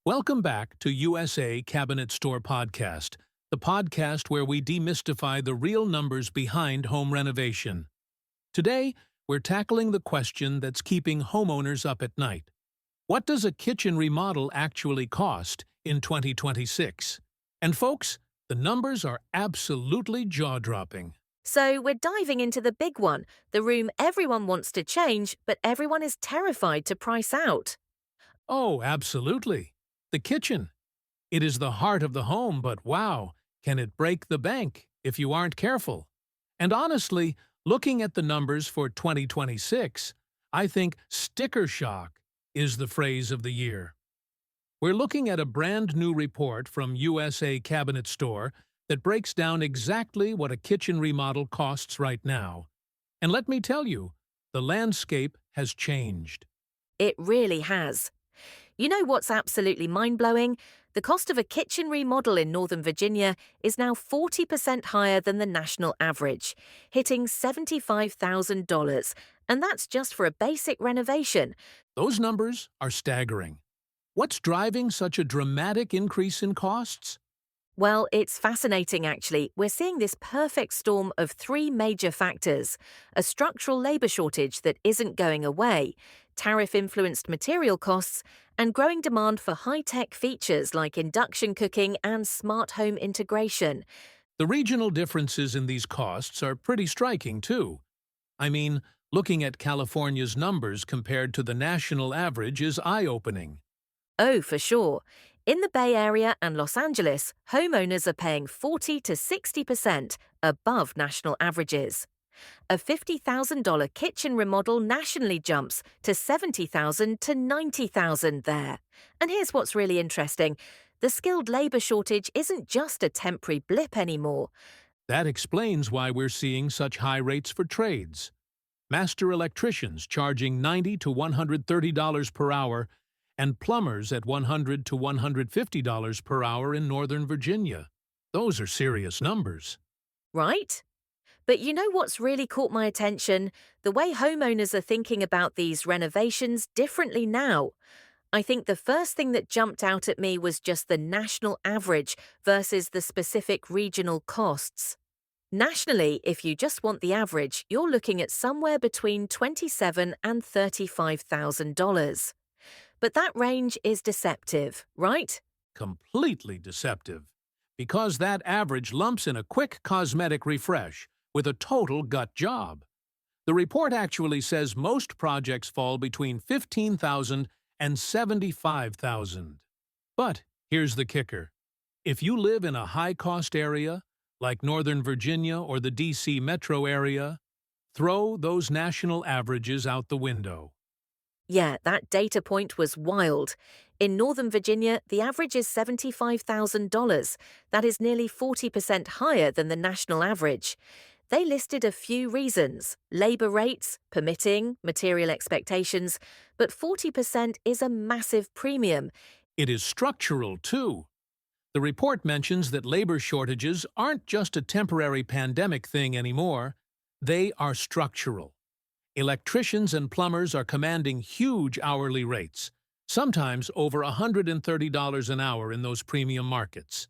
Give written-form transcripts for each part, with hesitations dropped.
Welcome back to USA Cabinet Store Podcast, the podcast where we demystify the real numbers behind home renovation. Today, we're tackling the question that's keeping homeowners up at night. What does a kitchen remodel actually cost in 2026? And folks, the numbers are absolutely jaw-dropping. So we're diving into the big one, the room everyone wants to change, but everyone is terrified to price out. Oh, absolutely. The kitchen. It is the heart of the home, but wow, can it break the bank if you aren't careful? And honestly, looking at the numbers for 2026, I think sticker shock is the phrase of the year. We're looking at a brand new report from USA Cabinet Store that breaks down exactly what a kitchen remodel costs right now. And let me tell you, the landscape has changed. It really has. You know what's absolutely mind-blowing? The cost of a kitchen remodel in Northern Virginia is now 40% higher than the national average, hitting $75,000, and that's just for a basic renovation. Those numbers are staggering. What's driving such a dramatic increase in costs? Well, it's fascinating actually. We're seeing this perfect storm of three major factors: a structural labour shortage that isn't going away, tariff-influenced material costs, and growing demand for high-tech features like induction cooking and smart home integration. The regional differences in these costs are pretty striking, too. I mean, looking at California's numbers compared to the national average is eye-opening. Oh, for sure. In the Bay Area and Los Angeles, homeowners are paying 40 to 60% above national averages. A $50,000 kitchen remodel nationally jumps to $70,000 to $90,000 there. And here's what's really interesting. The skilled labor shortage isn't just a temporary blip anymore. That explains why we're seeing such high rates for trades. Master electricians charging $90 to $130 per hour, and plumbers at $100 to $150 per hour in Northern Virginia. Those are serious numbers. Right? But you know what's really caught my attention? The way homeowners are thinking about these renovations differently now. I think the first thing that jumped out at me was just the national average versus the specific regional costs. Nationally, if you just want the average, you're looking at somewhere between $27,000 and $35,000. But that range is deceptive, right? Completely deceptive. Because that average lumps in a quick cosmetic refresh with a total gut job. The report actually says most projects fall between $15,000 and $75,000. But here's the kicker. If you live in a high-cost area, like Northern Virginia or the D.C. metro area, throw those national averages out the window. Yeah, that data point was wild. In Northern Virginia, the average is $75,000. That is nearly 40% higher than the national average. They listed a few reasons: labor rates, permitting, material expectations, but 40% is a massive premium. It is structural, too. The report mentions that labor shortages aren't just a temporary pandemic thing anymore. They are structural. Electricians and plumbers are commanding huge hourly rates, sometimes over $130 an hour in those premium markets.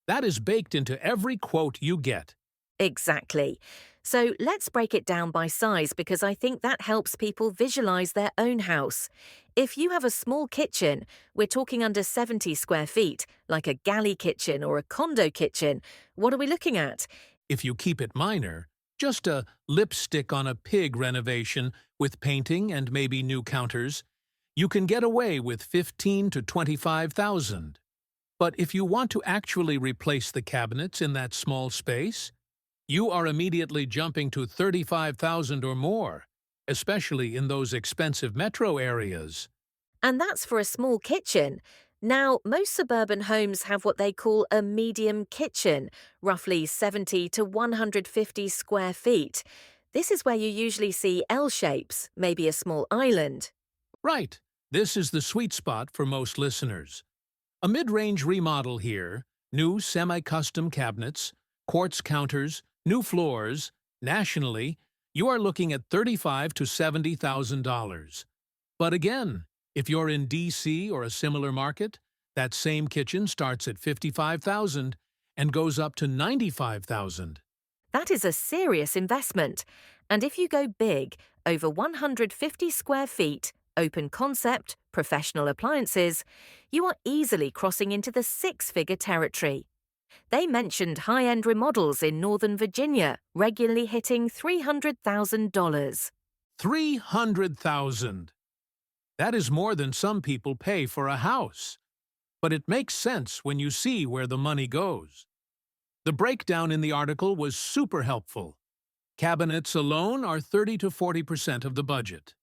That is baked into every quote you get. Exactly. So let's break it down by size because I think that helps people visualize their own house. If you have a small kitchen, we're talking under 70 square feet, like a galley kitchen or a condo kitchen, what are we looking at? If you keep it minor, just a lipstick on a pig renovation with painting and maybe new counters, you can get away with $15,000 to $25,000. But if you want to actually replace the cabinets in that small space, you are immediately jumping to $35,000 or more, especially in those expensive metro areas. And that's for a small kitchen. Now, most suburban homes have what they call a medium kitchen, roughly 70 to 150 square feet. This is where you usually see L shapes, maybe a small island. Right. This is the sweet spot for most listeners. A mid-range remodel here, new semi-custom cabinets, quartz counters, new floors. Nationally, you are looking at $35,000 to $70,000. But again, if you're in D.C. or a similar market, That same kitchen starts at $55,000 and goes up to $95,000. That is a serious investment. And if you go big, over 150 square feet, open concept, professional appliances, you are easily crossing into the six-figure territory. They mentioned high-end remodels in Northern Virginia, regularly hitting $300,000. $300,000. That is more than some people pay for a house. But it makes sense when you see where the money goes. The breakdown in the article was super helpful. Cabinets alone are 30 to 40% of the budget.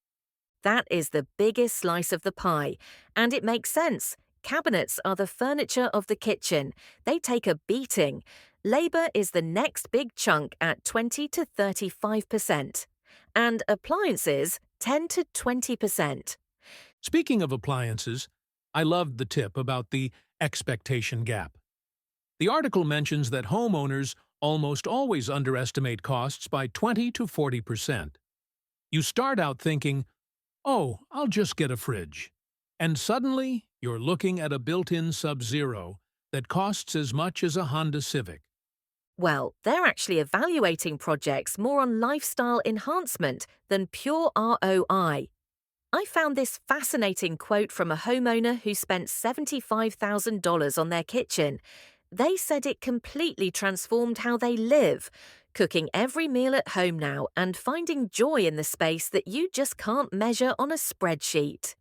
That is the biggest slice of the pie, and it makes sense. Cabinets are the furniture of the kitchen. They take a beating. Labor is the next big chunk at 20 to 35%, and appliances 10 to 20%. Speaking of appliances, I loved the tip about the expectation gap. The article mentions that homeowners almost always underestimate costs by 20 to 40%. You start out thinking, oh, I'll just get a fridge. And suddenly, you're looking at a built-in Sub-Zero that costs as much as a Honda Civic. Well, they're actually evaluating projects more on lifestyle enhancement than pure ROI. I found this fascinating quote from a homeowner who spent $75,000 on their kitchen. They said it completely transformed how they live, cooking every meal at home now and finding joy in the space that you just can't measure on a spreadsheet.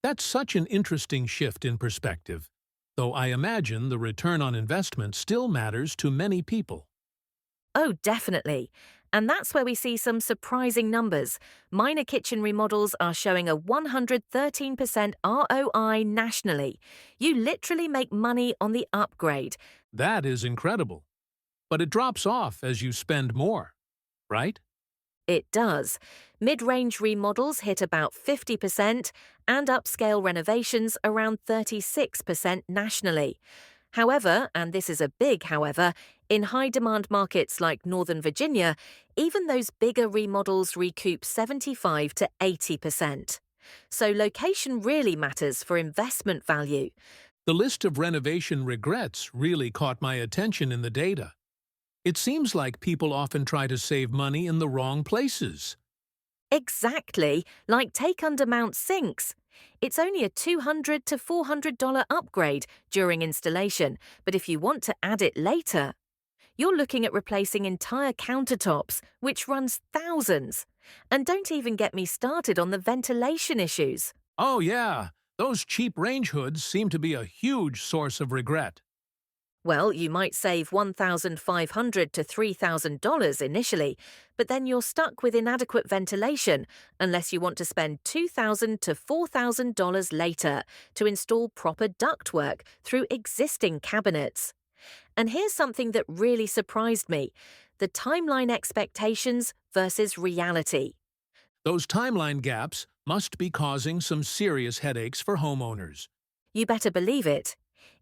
That's such an interesting shift in perspective, though I imagine the return on investment still matters to many people. Oh, definitely. And that's where we see some surprising numbers. Minor kitchen remodels are showing a 113% ROI nationally. You literally make money on the upgrade. That is incredible. But it drops off as you spend more, right? It does. Mid-range remodels hit about 50% and upscale renovations around 36% nationally. However, and this is a big however, in high-demand markets like Northern Virginia, even those bigger remodels recoup 75 to 80%. So location really matters for investment value. The list of renovation regrets really caught my attention in the data. It seems like people often try to save money in the wrong places. Exactly, like take undermount sinks. It's only a $200 to $400 upgrade during installation, but if you want to add it later, you're looking at replacing entire countertops, which runs thousands. And don't even get me started on the ventilation issues. Oh yeah, those cheap range hoods seem to be a huge source of regret. Well, you might save $1,500 to $3,000 initially, but then you're stuck with inadequate ventilation unless you want to spend $2,000 to $4,000 later to install proper ductwork through existing cabinets. And here's something that really surprised me: the timeline expectations versus reality. Those timeline gaps must be causing some serious headaches for homeowners. You better believe it.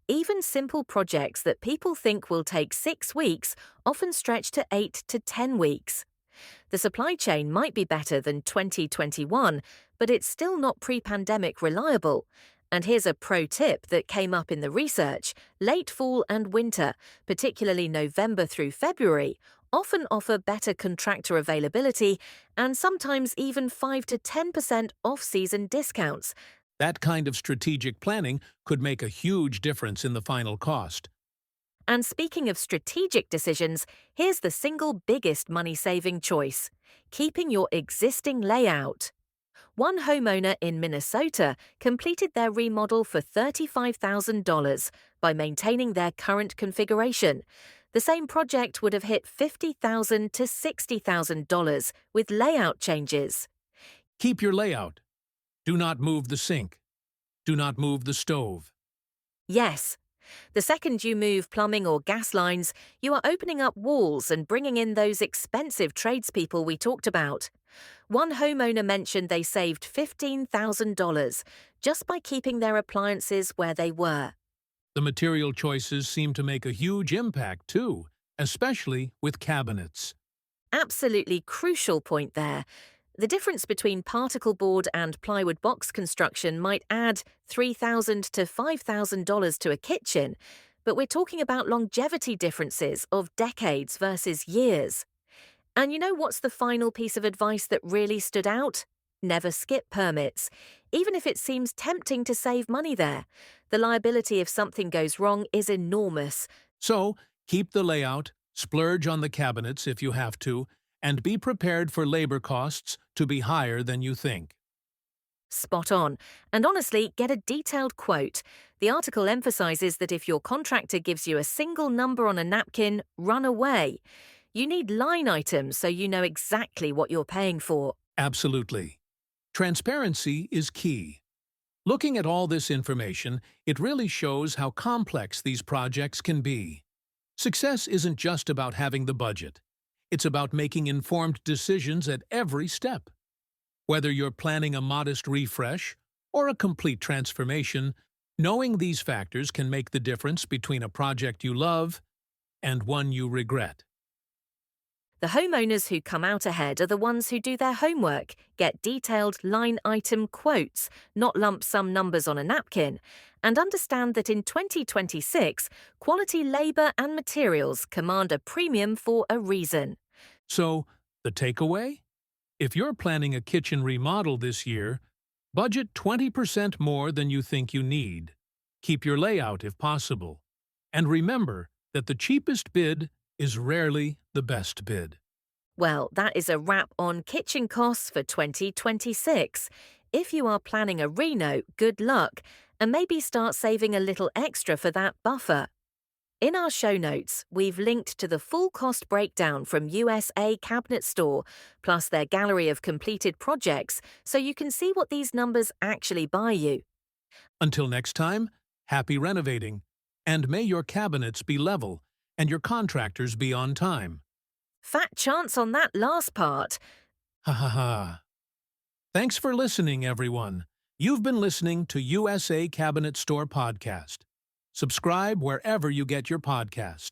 Even simple projects that people think will take 6 weeks often stretch to 8 to 10 weeks. The supply chain might be better than 2021, but it's still not pre-pandemic reliable. And here's a pro tip that came up in the research: late fall and winter, particularly November through February, often offer better contractor availability and sometimes even 5 to 10% off-season discounts. That kind of strategic planning could make a huge difference in the final cost. And speaking of strategic decisions, here's the single biggest money-saving choice: keeping your existing layout. One homeowner in Minnesota completed their remodel for $35,000 by maintaining their current configuration. The same project would have hit $50,000 to $60,000 with layout changes. Keep your layout. Do not move the sink. Do not move the stove. Yes. The second you move plumbing or gas lines, you are opening up walls and bringing in those expensive tradespeople we talked about. One homeowner mentioned they saved $15,000 just by keeping their appliances where they were. The material choices seem to make a huge impact too, especially with cabinets. Absolutely crucial point there. The difference between particle board and plywood box construction might add $3,000 to $5,000 to a kitchen, but we're talking about longevity differences of decades versus years. And you know what's the final piece of advice that really stood out? Never skip permits. Even if it seems tempting to save money there, the liability if something goes wrong is enormous. So, keep the layout, splurge on the cabinets if you have to, and be prepared for labor costs to be higher than you think. Spot on. And honestly, get a detailed quote. The article emphasizes that if your contractor gives you a single number on a napkin, run away. You need line items so you know exactly what you're paying for. Absolutely. Transparency is key. Looking at all this information, it really shows how complex these projects can be. Success isn't just about having the budget. It's about making informed decisions at every step. Whether you're planning a modest refresh or a complete transformation, knowing these factors can make the difference between a project you love and one you regret. The homeowners who come out ahead are the ones who do their homework, get detailed line item quotes, not lump sum numbers on a napkin, and understand that in 2026, quality labour and materials command a premium for a reason. So, the takeaway? If you're planning a kitchen remodel this year, budget 20% more than you think you need. Keep your layout if possible. And remember that the cheapest bid is rarely the best bid. Well, that is a wrap on kitchen costs for 2026. If you are planning a reno, good luck, and maybe start saving a little extra for that buffer. In our show notes, we've linked to the full cost breakdown from USA Cabinet Store, plus their gallery of completed projects, so you can see what these numbers actually buy you. Until next time, happy renovating, and may your cabinets be level and your contractors be on time. Fat chance on that last part. Ha ha ha. Thanks for listening, everyone. You've been listening to USA Cabinet Store Podcast. Subscribe wherever you get your podcast.